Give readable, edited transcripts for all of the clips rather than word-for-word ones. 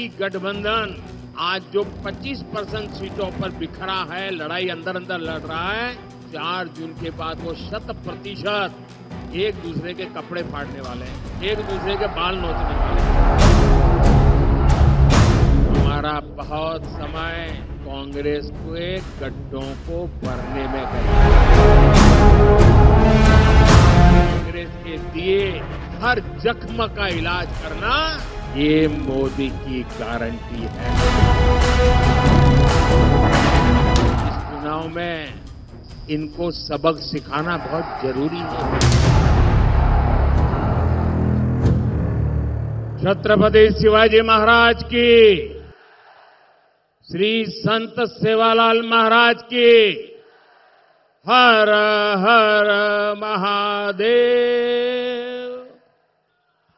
NDA गठबंधन आज जो 25% सीटों पर बिखरा है, लड़ाई अंदर अंदर लड़ रहा है, 4 जून के बाद वो 100% एक दूसरे के कपड़े फाड़ने वाले हैं, एक दूसरे के बाल नोचने वाले हैं। हमारा बहुत समय कांग्रेस के गड्ढों को भरने में गया। कांग्रेस के दिए हर जख्म का इलाज करना ये मोदी की गारंटी है। इस चुनाव में इनको सबक सिखाना बहुत जरूरी है। छत्रपति शिवाजी महाराज की, श्री संत सेवालाल महाराज की, हर हर महादेव।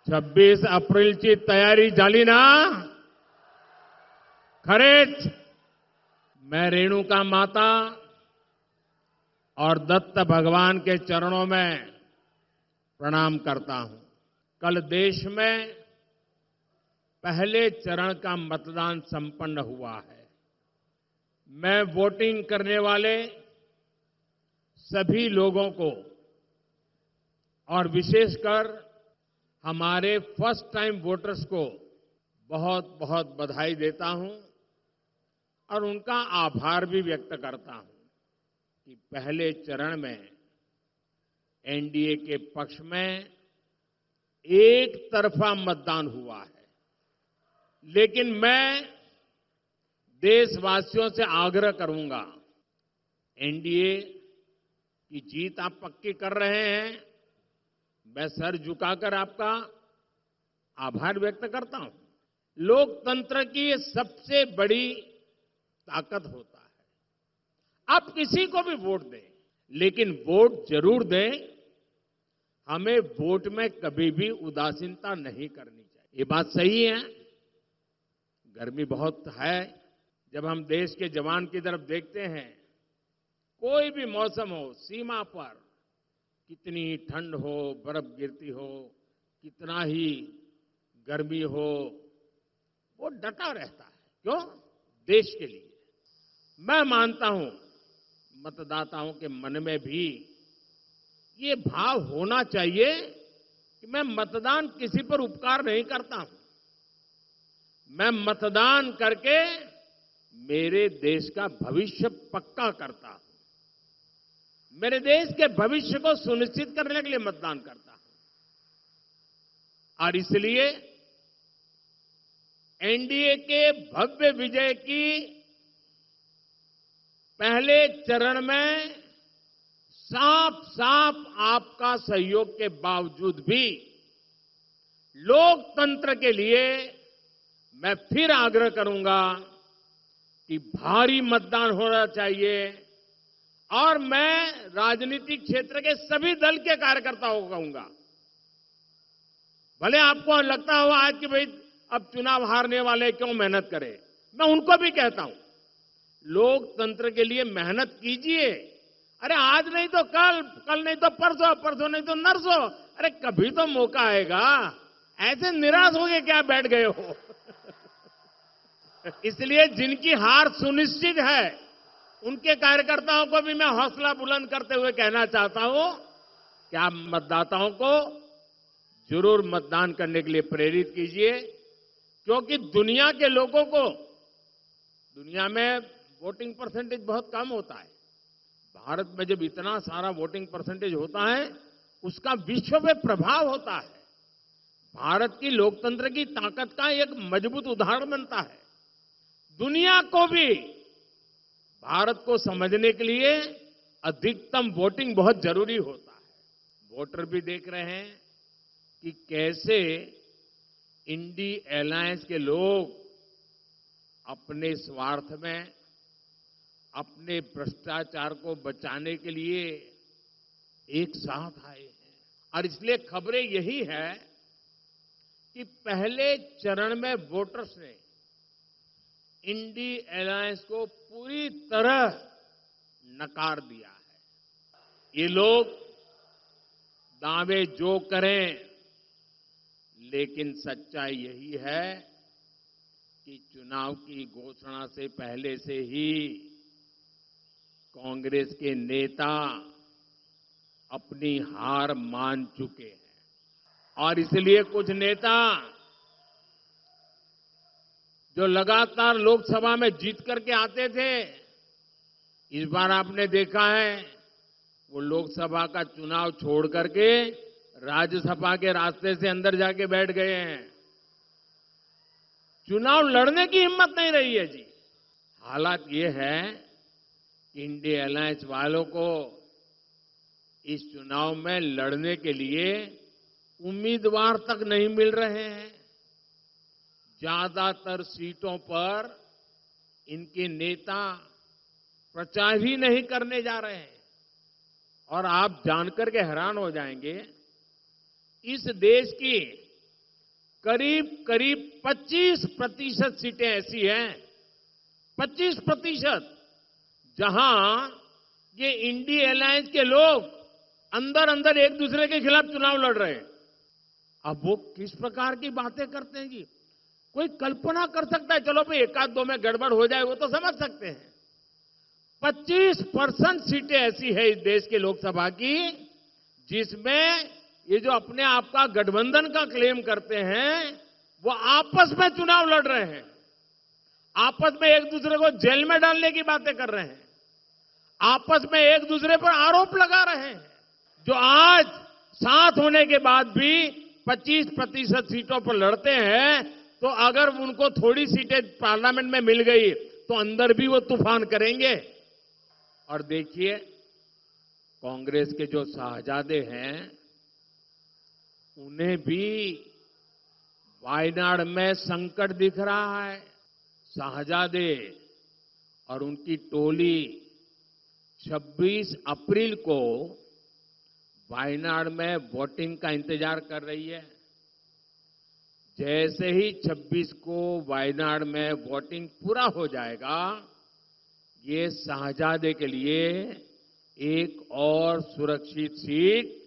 26 एप्रिलची तयारी झाली ना? खरेच मैं रेणुका माता और दत्त भगवान के चरणों में प्रणाम करता हूं। कल देश में पहले चरण का मतदान संपन्न हुआ है। मैं वोटिंग करने वाले सभी लोगों को और विशेषकर हमारे फर्स्ट टाइम वोटर्स को बहुत बहुत बधाई देता हूं और उनका आभार भी व्यक्त करता हूं कि पहले चरण में एनडीए के पक्ष में एक तरफा मतदान हुआ है। लेकिन मैं देशवासियों से आग्रह करूंगा, एनडीए की जीत आप पक्की कर रहे हैं, मैं सर झुकाकर आपका आभार व्यक्त करता हूं। लोकतंत्र की ये सबसे बड़ी ताकत होता है। आप किसी को भी वोट दें, लेकिन वोट जरूर दें। हमें वोट में कभी भी उदासीनता नहीं करनी चाहिए। ये बात सही है। गर्मी बहुत है। जब हम देश के जवान की तरफ देखते हैं, कोई भी मौसम हो, सीमा पर कितनी ही ठंड हो, बर्फ गिरती हो, कितना ही गर्मी हो, वो डटा रहता है। क्यों? देश के लिए। मैं मानता हूं मतदाताओं के मन में भी ये भाव होना चाहिए कि मैं मतदान किसी पर उपकार नहीं करता हूं। मैं मतदान करके मेरे देश का भविष्य पक्का करता हूं। मेरे देश के भविष्य को सुनिश्चित करने के लिए मतदान करता हूं। और इसलिए एनडीए के भव्य विजय की पहले चरण में साफ साफ आपका सहयोग के बावजूद भी लोकतंत्र के लिए मैं फिर आग्रह करूंगा कि भारी मतदान होना चाहिए। और मैं राजनीतिक क्षेत्र के सभी दल के कार्यकर्ताओं को कहूंगा, भले आपको लगता हो आज कि भाई अब चुनाव हारने वाले क्यों मेहनत करें, मैं उनको भी कहता हूं, लोकतंत्र के लिए मेहनत कीजिए। अरे आज नहीं तो कल, कल नहीं तो परसों, परसों नहीं तो नरसों, अरे कभी तो मौका आएगा। ऐसे निराश हो गए क्या बैठ गए हो? इसलिए जिनकी हार सुनिश्चित है, उनके कार्यकर्ताओं को भी मैं हौसला बुलंद करते हुए कहना चाहता हूं कि आप मतदाताओं को जरूर मतदान करने के लिए प्रेरित कीजिए। क्योंकि दुनिया के लोगों को, दुनिया में वोटिंग परसेंटेज बहुत कम होता है। भारत में जब इतना सारा वोटिंग परसेंटेज होता है, उसका विश्व में प्रभाव होता है। भारत की लोकतंत्र की ताकत का एक मजबूत उदाहरण बनता है। दुनिया को भी भारत को समझने के लिए अधिकतम वोटिंग बहुत जरूरी होता है। वोटर भी देख रहे हैं कि कैसे इंडी अलायंस के लोग अपने स्वार्थ में, अपने भ्रष्टाचार को बचाने के लिए एक साथ आए हैं। और इसलिए खबरें यही है कि पहले चरण में वोटर्स ने इंडी अलायंस को पूरी तरह नकार दिया है। ये लोग दावे जो करें, लेकिन सच्चाई यही है कि चुनाव की घोषणा से पहले से ही कांग्रेस के नेता अपनी हार मान चुके हैं और इसलिए कुछ नेता जो लगातार लोकसभा में जीत करके आते थे, इस बार आपने देखा है वो लोकसभा का चुनाव छोड़ करके राज्यसभा के रास्ते से अंदर जाके बैठ गए हैं। चुनाव लड़ने की हिम्मत नहीं रही है जी। हालात ये है कि इंडिया अलायंस वालों को इस चुनाव में लड़ने के लिए उम्मीदवार तक नहीं मिल रहे हैं। ज्यादातर सीटों पर इनके नेता प्रचार ही नहीं करने जा रहे हैं और आप जानकर के हैरान हो जाएंगे, इस देश की करीब 25% सीटें ऐसी हैं, 25%, जहां ये इंडिया अलायंस के लोग अंदर अंदर एक दूसरे के खिलाफ चुनाव लड़ रहे हैं। अब वो किस प्रकार की बातें करते हैं जी, कोई कल्पना कर सकता है। चलो भाई एक आध दो में गड़बड़ हो जाए वो तो समझ सकते हैं। 25% सीटें ऐसी है इस देश के लोकसभा की जिसमें ये जो अपने आप का गठबंधन का क्लेम करते हैं वो आपस में चुनाव लड़ रहे हैं, आपस में एक दूसरे को जेल में डालने की बातें कर रहे हैं, आपस में एक दूसरे पर आरोप लगा रहे हैं। जो आज साथ होने के बाद भी 25% सीटों पर लड़ते हैं, तो अगर उनको थोड़ी सीटें पार्लियामेंट में मिल गई तो अंदर भी वो तूफान करेंगे। और देखिए कांग्रेस के जो शाहजादे हैं उन्हें भी वायनाड में संकट दिख रहा है। शाहजादे और उनकी टोली 26 अप्रैल को वायनाड में वोटिंग का इंतजार कर रही है। जैसे ही 26 को वायनाड में वोटिंग पूरा हो जाएगा, ये शाहजादे के लिए एक और सुरक्षित सीट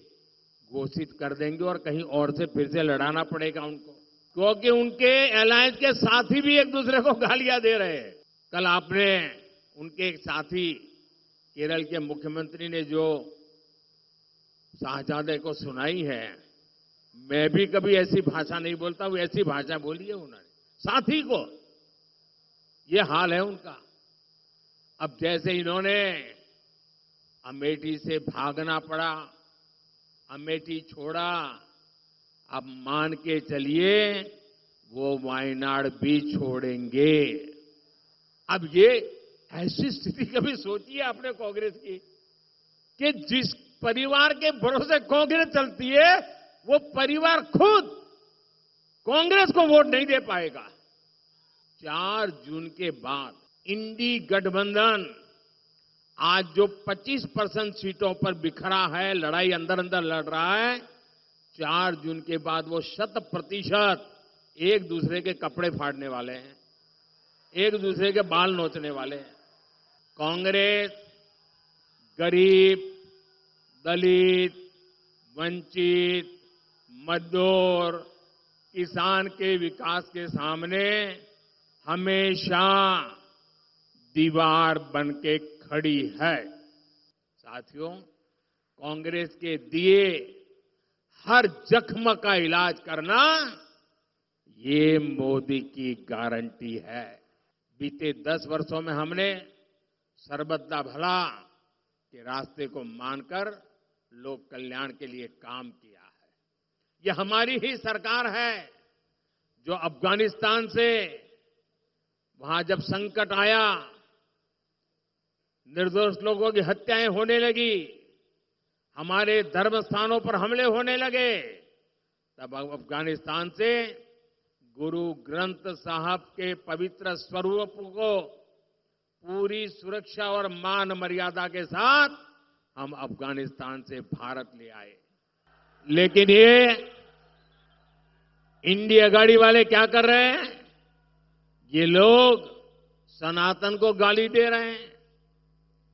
घोषित कर देंगे और कहीं और से फिर से लड़ाना पड़ेगा उनको, क्योंकि उनके अलायंस के साथी भी एक दूसरे को गालियां दे रहे हैं। कल आपने उनके एक साथी केरल के मुख्यमंत्री ने जो शाहजादे को सुनाई है, मैं भी कभी ऐसी भाषा नहीं बोलता हूं, ऐसी भाषा बोली है उन्होंने साथी को। ये हाल है उनका। अब जैसे इन्होंने अमेठी से भागना पड़ा, अमेठी छोड़ा, अब मान के चलिए वो वायनाड भी छोड़ेंगे। अब ये ऐसी स्थिति कभी सोची है आपने कांग्रेस की कि जिस परिवार के भरोसे कांग्रेस चलती है वो परिवार खुद कांग्रेस को वोट नहीं दे पाएगा। 4 जून के बाद इंडी गठबंधन आज जो 25% सीटों पर बिखरा है, लड़ाई अंदर अंदर लड़ रहा है, 4 जून के बाद वो 100% एक दूसरे के कपड़े फाड़ने वाले हैं, एक दूसरे के बाल नोचने वाले हैं। कांग्रेस गरीब, दलित, वंचित, मजदूर, किसान के विकास के सामने हमेशा दीवार बन के खड़ी है। साथियों, कांग्रेस के दिए हर जख्म का इलाज करना ये मोदी की गारंटी है। बीते 10 वर्षों में हमने सर्वदा भला के रास्ते को मानकर लोक कल्याण के लिए काम किया है। ये हमारी ही सरकार है जो अफगानिस्तान से वहां जब संकट आया, निर्दोष लोगों की हत्याएं होने लगी, हमारे धर्म स्थानों पर हमले होने लगे, तब अफगानिस्तान से गुरु ग्रंथ साहब के पवित्र स्वरूप को पूरी सुरक्षा और मान मर्यादा के साथ हम अफगानिस्तान से भारत ले आए। लेकिन ये इंडिया गाड़ी वाले क्या कर रहे हैं? ये लोग सनातन को गाली दे रहे हैं,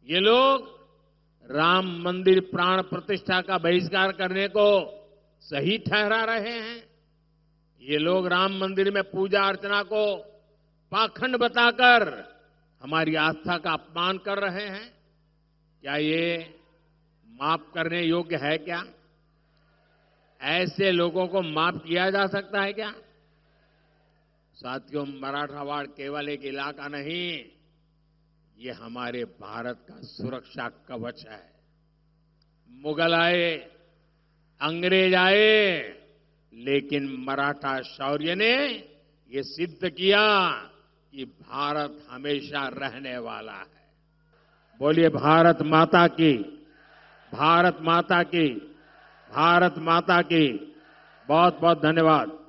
ये लोग राम मंदिर प्राण प्रतिष्ठा का बहिष्कार करने को सही ठहरा रहे हैं, ये लोग राम मंदिर में पूजा अर्चना को पाखंड बताकर हमारी आस्था का अपमान कर रहे हैं। क्या ये माफ करने योग्य है क्या? ऐसे लोगों को माफ किया जा सकता है क्या? साथियों, मराठवाड़ केवल एक इलाका नहीं, ये हमारे भारत का सुरक्षा कवच है। मुगल आए, अंग्रेज आए, लेकिन मराठा शौर्य ने ये सिद्ध किया कि भारत हमेशा रहने वाला है। बोलिए भारत माता की, भारत माता की, भारत माता की। बहुत बहुत धन्यवाद।